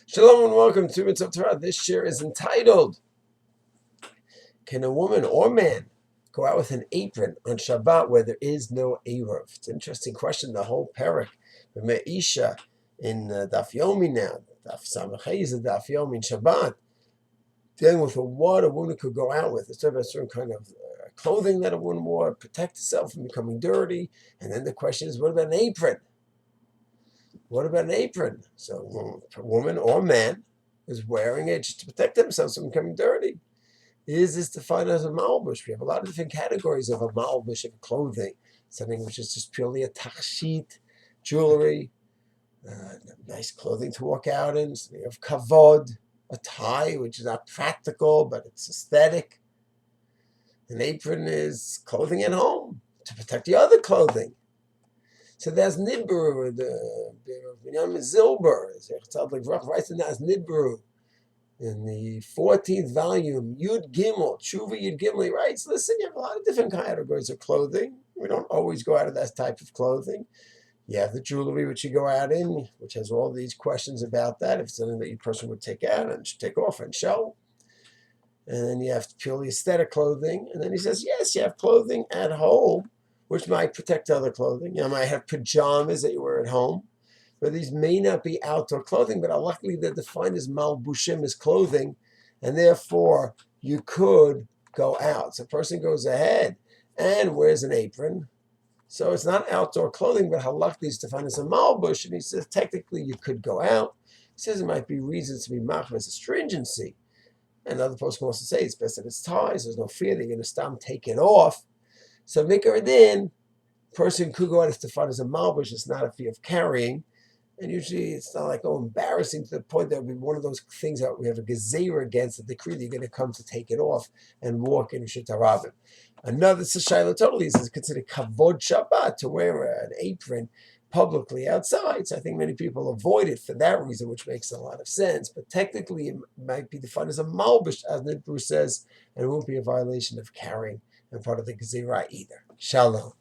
Shalom and welcome to Mitzvah Torah. This share is entitled, Can a woman or man go out with an apron on Shabbat where there is no Eruv? It's an interesting question, the whole parak. Isha in Daf Yomi now, Daf Samachay is a Daf Yomi Shabbat, dealing with what a woman could go out with. It's about a certain kind of clothing that a woman wore, protect herself from becoming dirty. And then the question is, what about an apron? What about an apron? So a woman or man is wearing it just to protect themselves from becoming dirty. Is this defined as a malbush? We have a lot of different categories of a malbush of clothing. Something which is just purely a tachshit, jewelry, nice clothing to walk out in, something of kavod, a tie, which is not practical, but it's aesthetic. An apron is clothing at home to protect the other clothing. So there's Nidbaru, the Binyamin Zilber, writes in as Nidbaru. In the 14th volume, Yud Gimel, Tshuva Yud Gimel, he writes, listen, you have a lot of different categories of clothing. We don't always go out of that type of clothing. You have the jewelry which you go out in, which has all these questions about that, if it's something that your person would take out and take off and show. And then you have purely aesthetic clothing. And then he says, yes, you have clothing at home, which might protect other clothing. You might have pajamas that you wear at home, but these may not be outdoor clothing, but luckily they're defined as malbushim, as clothing, and therefore you could go out. So a person goes ahead and wears an apron. So it's not outdoor clothing, but halachically it's defined as a malbush, and he says technically you could go out. He says it might be reasons to be machmir as a stringency. Another person can also say it's best that it's ties. There's no fear that you're going to stop and take it off. So mikar din, person could go out as defined as a malbush. It's not a fear of carrying. And usually it's not like embarrassing to the point that would be one of those things that we have a gezeira against, a decree that you're going to come to take it off and walk in Shittarabim. Another Shayla totally is considered kavod Shabbat, to wear an apron publicly outside. So I think many people avoid it for that reason, which makes a lot of sense. But technically it might be defined as a malbush, as Nidbru says, and it won't be a violation of carrying and part of the gezeira either. Shalom.